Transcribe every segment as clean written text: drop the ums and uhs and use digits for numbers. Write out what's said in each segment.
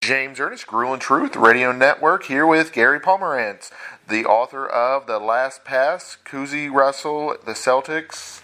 James Ernest, Gruel and Truth Radio Network, here with Gary Pomerantz, the author of The Last Pass, Cousy, Russell, the Celtics,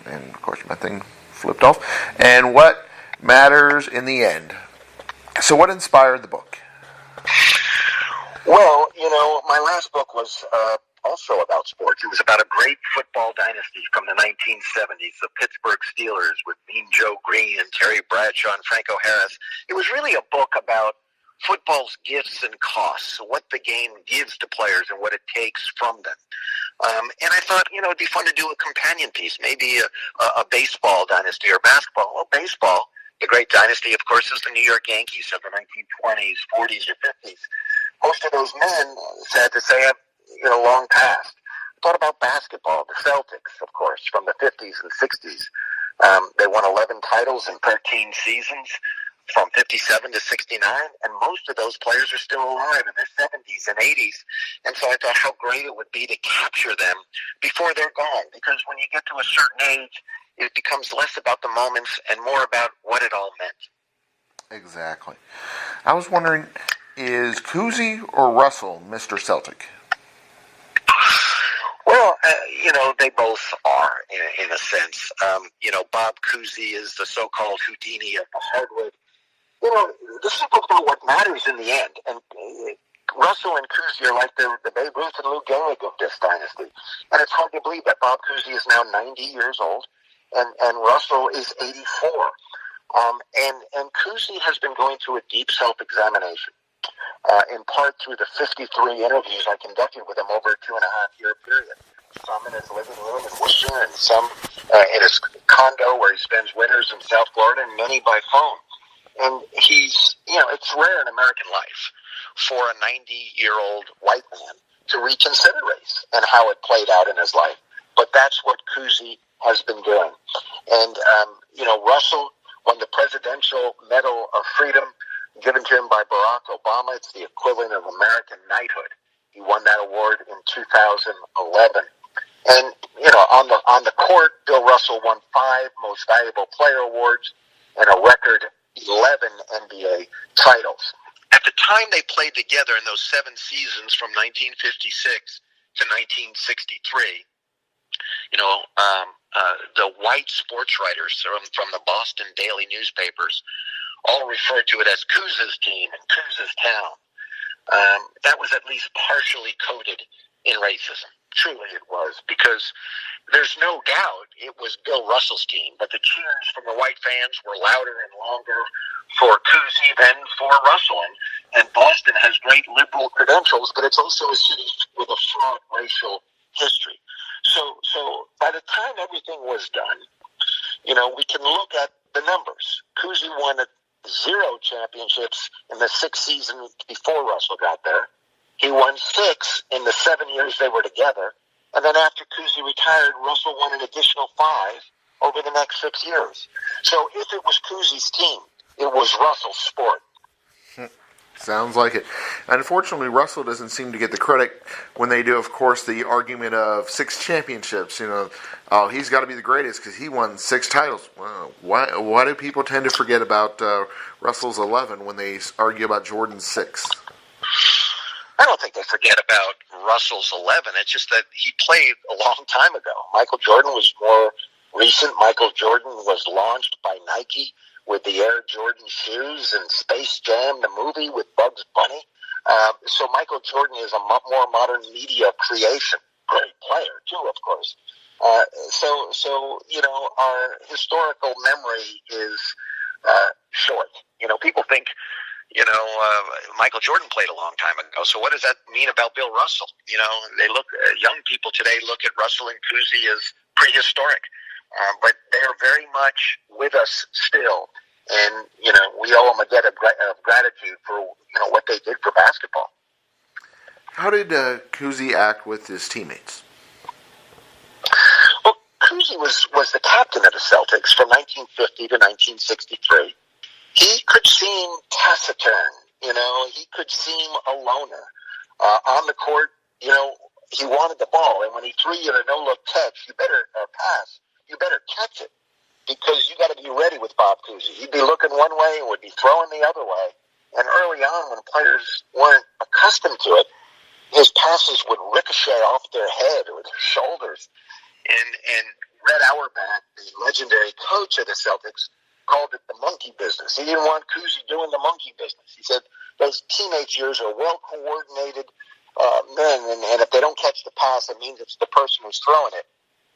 and of course my thing flipped off, and What Matters in the End. So what inspired the book? Well, my last book was also about sports. It was about a great football dynasty from the 1970s, the Pittsburgh Steelers with Mean Joe Green and Terry Bradshaw and Franco Harris. It was really a book about football's gifts and costs, what the game gives to players and what it takes from them. And I thought, it'd be fun to do a companion piece, maybe a baseball dynasty or basketball. Well, baseball, the great dynasty, of course, is the New York Yankees of the 1920s, 40s, or 50s. Most of those men, sad to say, have long past. I thought about basketball, the Celtics, of course, from the 50s and 60s. They won 11 titles in 13 seasons from 57 to 69, and most of those players are still alive in their 70s and 80s. And so I thought how great it would be to capture them before they're gone, because when you get to a certain age, it becomes less about the moments and more about what it all meant. Exactly. I was wondering, is Cousy or Russell Mr. Celtic? Well, they both are in a sense. Bob Cousy is the so-called Houdini of the hardwood. This is about what matters in the end. And Russell and Cousy are like the Babe Ruth and Lou Gehrig of this dynasty. And it's hard to believe that Bob Cousy is now 90 years old and Russell is 84. And Cousy has been going through a deep self-examination. In part through the 53 interviews I conducted with him over a 2.5-year period. Some in his living room in Worcester, and some in his condo where he spends winters in South Florida, and many by phone. And he's, it's rare in American life for a 90-year-old white man to reconsider race and how it played out in his life. But that's what Cousy has been doing. And, Russell won the Presidential Medal of Freedom given to him by Barack Obama. It's the equivalent of American knighthood. He won that award in 2011. And, on the court, Bill Russell won 5 Most Valuable Player awards and a record 11 NBA titles. At the time they played together in those 7 seasons from 1956 to 1963, the white sports writers from the Boston daily newspapers all referred to it as Cousy's team and Cousy's town. That was at least partially coded in racism. Truly it was, because there's no doubt it was Bill Russell's team, but the cheers from the white fans were louder and longer for Cousy than for Russell. And Boston has great liberal credentials, but it's also a city with a fraught racial history. So by the time everything was done, we can look at the numbers. Cousy won 0 championships in the 6 seasons before Russell got there. He won 6 in the 7 years they were together. And then after Cousy retired, Russell won an additional 5 over the next 6 years. So if it was Cousy's team, it was Russell's sport. Sounds like it. Unfortunately, Russell doesn't seem to get the credit when they do, of course, the argument of 6 championships. He's got to be the greatest because he won 6 titles. Well, why do people tend to forget about Russell's 11 when they argue about Jordan's 6? I don't think they forget about Russell's 11. It's just that he played a long time ago. Michael Jordan was more recent. Michael Jordan was launched by Nike with the Air Jordan shoes and Space Jam, the movie with Bugs Bunny. So Michael Jordan is a more modern media creation. Great player, too, of course. So our historical memory is short. People think, Michael Jordan played a long time ago. So what does that mean about Bill Russell? They young people today look at Russell and Cousy as prehistoric. But they're very much with us still. And, we owe them a debt of gratitude for, what they did for basketball. How did Cousy act with his teammates? Well, Cousy was the captain of the Celtics from 1950 to 1963. He could seem taciturn, he could seem a loner. On the court, he wanted the ball, and when he threw you a no-look catch, pass, you better catch it, because you got to be ready with Bob Cousy. He'd be looking one way and would be throwing the other way, and early on, when players weren't accustomed to it, his passes would ricochet off their head or their shoulders. And Red Auerbach, the legendary coach of the Celtics, called it the monkey business. He didn't want Cousy doing the monkey business. He said those teenage years are well-coordinated men, and if they don't catch the pass, it means it's the person who's throwing it.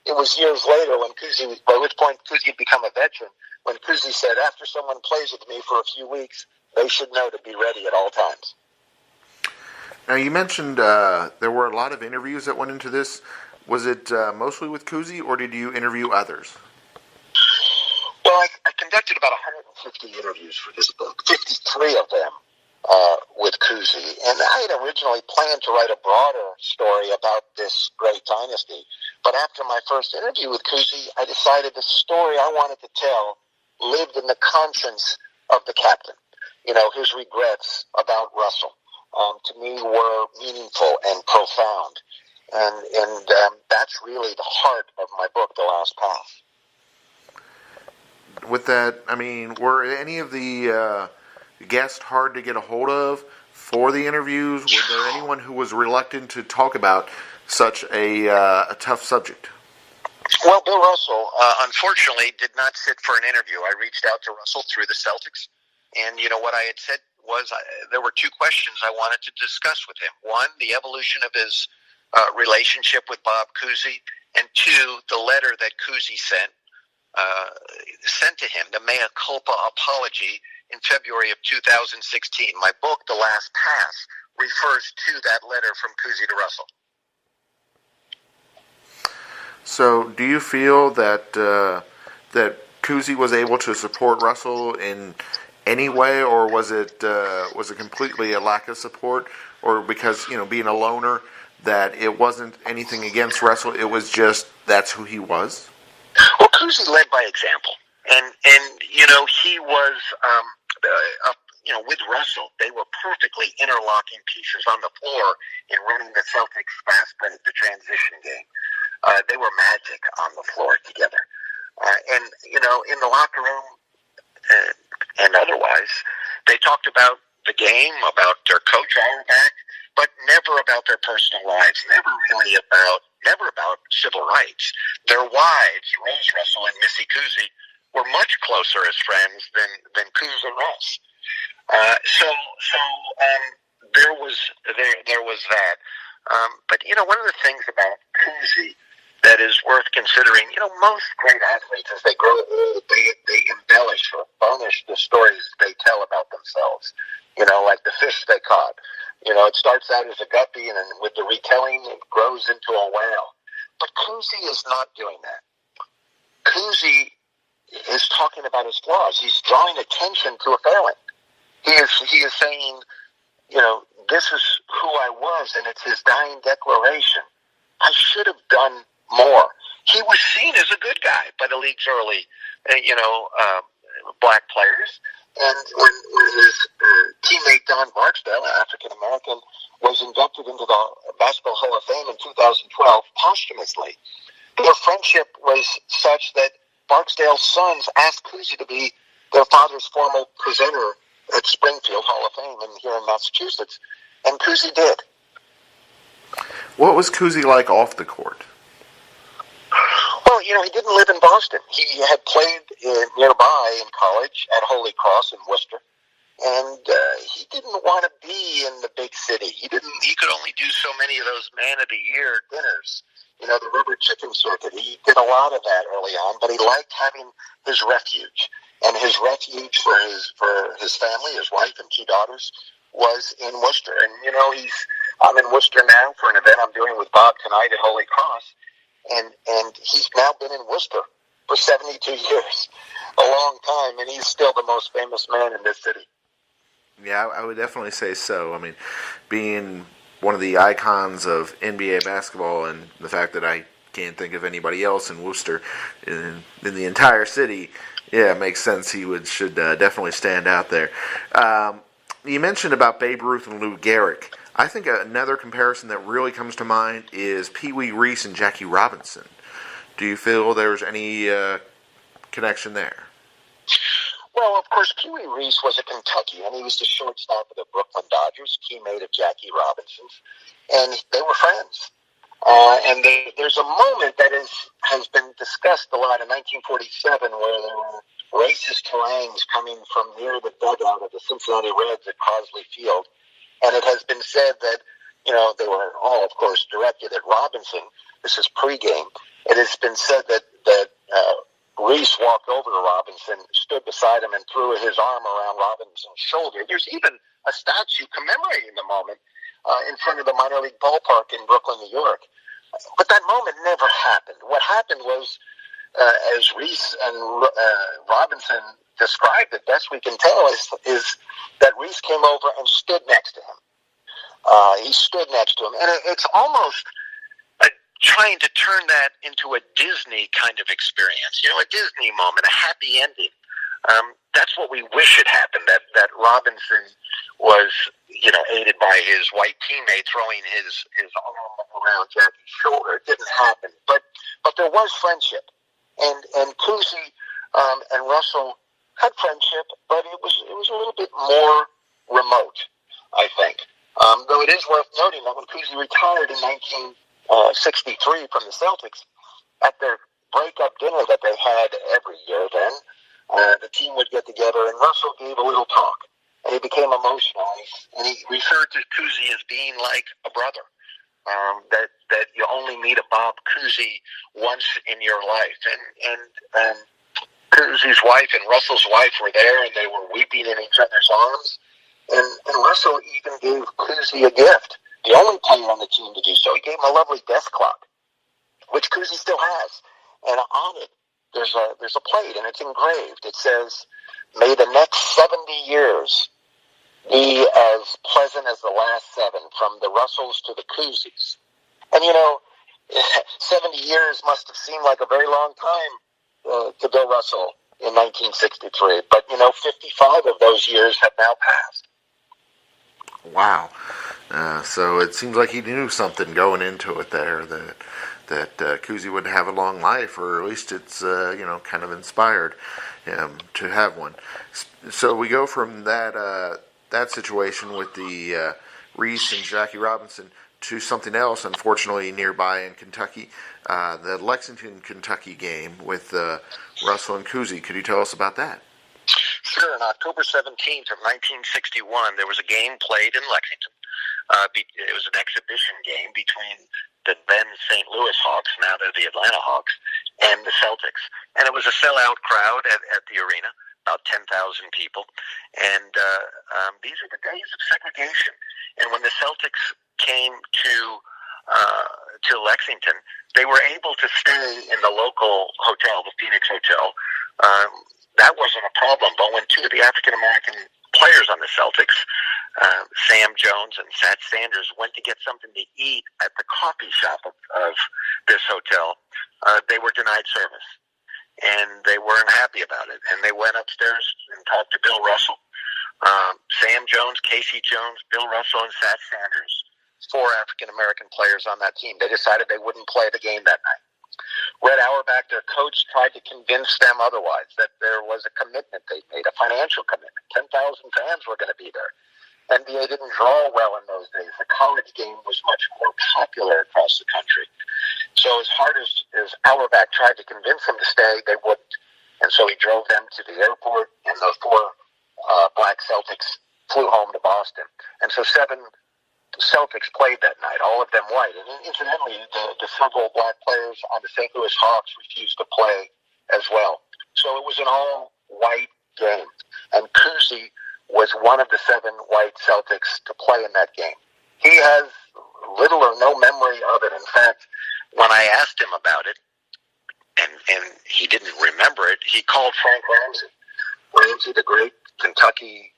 It was years later when Cousy, by which point Cousy had become a veteran, when Cousy said, after someone plays with me for a few weeks, they should know to be ready at all times. Now, you mentioned there were a lot of interviews that went into this. Was it mostly with Cousy, or did you interview others? Well, I conducted about 150 interviews for this book, 53 of them with Cousy. And I had originally planned to write a broader story about this great dynasty. But after my first interview with Cousy, I decided the story I wanted to tell lived in the conscience of the captain. You know, his regrets about Russell, to me, were meaningful and profound. And that's really the heart of my book, The Last Pass. With that, I mean, were any of the guests hard to get a hold of for the interviews? Was there anyone who was reluctant to talk about such a tough subject? Well, Bill Russell, unfortunately, did not sit for an interview. I reached out to Russell through the Celtics, and what I had said was there were two questions I wanted to discuss with him. One, the evolution of his relationship with Bob Cousy, and two, the letter that Cousy sent to him, the mea culpa apology in February of 2016. My book, The Last Pass, refers to that letter from Cousy to Russell. So, do you feel that that Cousy was able to support Russell in any way, or was it completely a lack of support, or because being a loner, that it wasn't anything against Russell, it was just that's who he was? Well, Cousy led by example, and he was with Russell, they were perfectly interlocking pieces on the floor in running the Celtics fast break, the transition game. They were magic on the floor together. And in the locker room and otherwise, they talked about the game, about their coach Auerbach, but never about their personal lives, never about civil rights. Their wives, Rose Russell and Missy Cousy, were much closer as friends than Cousy and Russ. So there was that. But one of the things about Cousy that is worth considering, most great athletes, as they grow old, they embellish or burnish the stories they tell about themselves. Like the fish they caught. It starts out as a guppy, and then with the retelling, it grows into a whale. But Cousy is not doing that. Cousy is talking about his flaws. He's drawing attention to a failing. He is saying, this is who I was, and it's his dying declaration. I should have done more. He was seen as a good guy by the league's early, black players. And when his teammate Don Barksdale, an African-American, was inducted into the Basketball Hall of Fame in 2012 posthumously, their friendship was such that Barksdale's sons asked Cousy to be their father's former presenter at Springfield Hall of Fame here in Massachusetts, and Cousy did. What was Cousy like off the court? Well, he didn't live in Boston. He had played nearby in college at Holy Cross in Worcester, and he didn't want to be in the big city. He could only do so many of those man of the year dinners, the rubber chicken circuit. He did a lot of that early on, but he liked having his refuge, and his refuge for his family, his wife and two daughters, was in Worcester. And I'm in Worcester now for an event I'm doing with Bob tonight at Holy Cross. And he's now been in Worcester for 72 years, a long time, and he's still the most famous man in this city. Yeah, I would definitely say so. I mean, being one of the icons of NBA basketball, and the fact that I can't think of anybody else in Worcester in the entire city, yeah, it makes sense. He should definitely stand out there. You mentioned about Babe Ruth and Lou Gehrig. I think another comparison that really comes to mind is Pee Wee Reese and Jackie Robinson. Do you feel there's any connection there? Well, of course, Pee Wee Reese was a Kentucky, and he was the shortstop of the Brooklyn Dodgers, teammate of Jackie Robinson's, and they were friends. There's a moment that has been discussed a lot in 1947 where there were racist harangues coming from near the dugout of the Cincinnati Reds at Crosley Field. And it has been said that, they were all, of course, directed at Robinson. This is pregame. It has been said that Reese walked over to Robinson, stood beside him, and threw his arm around Robinson's shoulder. There's even a statue commemorating the moment in front of the minor league ballpark in Brooklyn, New York. But that moment never happened. What happened was, as Reese and Robinson described it, best we can tell, is that Reese came over and stood next to him. He stood next to him. And it's almost trying to turn that into a Disney kind of experience, a Disney moment, a happy ending. That's what we wish had happened, that Robinson was, aided by his white teammate throwing his arm around Jackie's shoulder. It didn't happen. But there was friendship. And Cousy and Russell had friendship, but it was a little bit more remote, I think. Though it is worth noting that when Cousy retired in 1963 from the Celtics, at their breakup dinner that they had every year then, the team would get together, and Russell gave a little talk, and he became emotional, and he referred to Cousy as being like a brother, that you only meet a Bob Cousy once in your life, and Cousy's wife and Russell's wife were there, and they were weeping in each other's arms, and Russell even gave Cousy a gift, the only player on the team to do so. He gave him a lovely desk clock, which Cousy still has, and on it, there's a plate, and it's engraved. It says, "May the next 70 years be as pleasant as the last 7, from the Russells to the Cousies." And 70 years must have seemed like a very long time to Bill Russell in 1963. But 55 of those years have now passed. Wow. So it seems like he knew something going into it there, that Cousy would have a long life, or at least it's kind of inspired him to have one. So we go from that situation with the Reese and Jackie Robinson to something else, unfortunately nearby in Kentucky, the Lexington, Kentucky game with Russell and Cousy. Could you tell us about that? Sure. On October 17th of 1961, there was a game played in Lexington. It was an exhibition game between the then St. Louis Hawks, now they're the Atlanta Hawks, and the Celtics. And it was a sellout crowd at the arena, about 10,000 people. And these are the days of segregation. And when the Celtics came to Lexington, they were able to stay in the local hotel, the Phoenix Hotel. That wasn't a problem. But when 2 of the African-American players on the Celtics, Sam Jones and Sat Sanders, went to get something to eat at the coffee shop of this hotel, they were denied service. And they weren't happy about it. And they went upstairs and talked to Bill Russell. Sam Jones, Casey Jones, Bill Russell, and Sat Sanders, 4 African-American players on that team. They decided they wouldn't play the game that night. Red Auerbach, their coach, tried to convince them otherwise, that there was a commitment they made, a financial commitment. 10,000 fans were going to be there. NBA didn't draw well in those days. The college game was much more popular across the country. So as hard as Auerbach tried to convince them to stay, they wouldn't. And so he drove them to the airport, and the 4 black Celtics flew home to Boston. And so 7 Celtics played that night, all of them white. And incidentally, the several black players on the St. Louis Hawks refused to play as well. So it was an all-white game. And Cousy was one of the 7 white Celtics to play in that game. He has little or no memory of it. In fact, when I asked him about it, and he didn't remember it, he called Frank Ramsey. Ramsey, the great Kentucky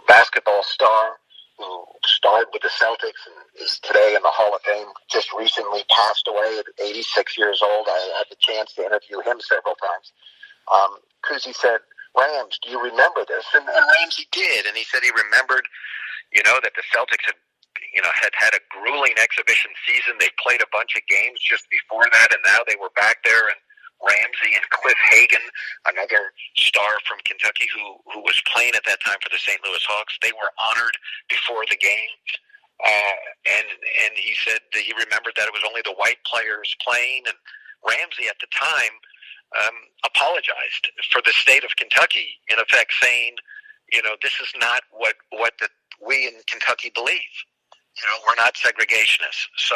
basketball star, who starred with the Celtics and is today in the Hall of Fame, just recently passed away at 86 years old. I had the chance to interview him several times. Cousy said, "Rams, do you remember this?" And Ramsey did, and he said he remembered, that the Celtics had a grueling exhibition season. They played a bunch of games just before that, and now they were back there and Ramsey and Cliff Hagan, another star from Kentucky who was playing at that time for the St. Louis Hawks. They were honored before the game. And he said that he remembered that it was only the white players playing, and Ramsey at the time apologized for the state of Kentucky, in effect saying, this is not what we in Kentucky believe. We're not segregationists. So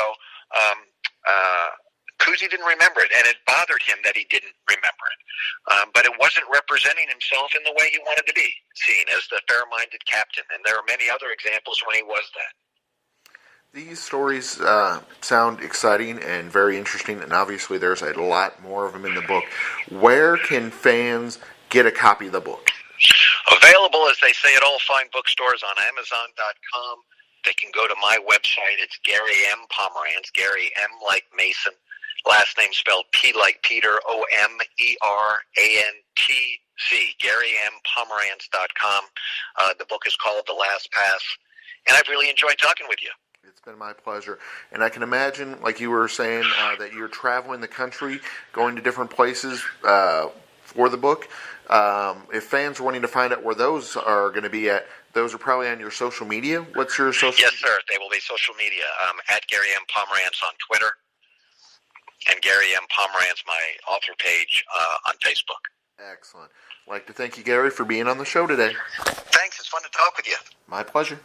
Cousy didn't remember it, and it bothered him that he didn't remember it. But it wasn't representing himself in the way he wanted to be seen as the fair-minded captain. And there are many other examples when he was that. These stories sound exciting and very interesting, and obviously there's a lot more of them in the book. Where can fans get a copy of the book? Available, as they say, at all fine bookstores on Amazon.com. They can go to my website. It's Gary M. Pomerantz, Gary M. like Mason, last name spelled P like Peter, Omerantz, GaryMPomerantz.com. The book is called The Last Pass, and I've really enjoyed talking with you. It's been my pleasure. And I can imagine, like you were saying, that you're traveling the country, going to different places for the book. If fans are wanting to find out where those are going to be at, those are probably on your social media. What's your social media? Yes, sir. They will be social media. At Gary M. Pomerantz on Twitter, and Gary M. Pomerantz, my author page, on Facebook. Excellent. I'd like to thank you, Gary, for being on the show today. Thanks. It's fun to talk with you. My pleasure.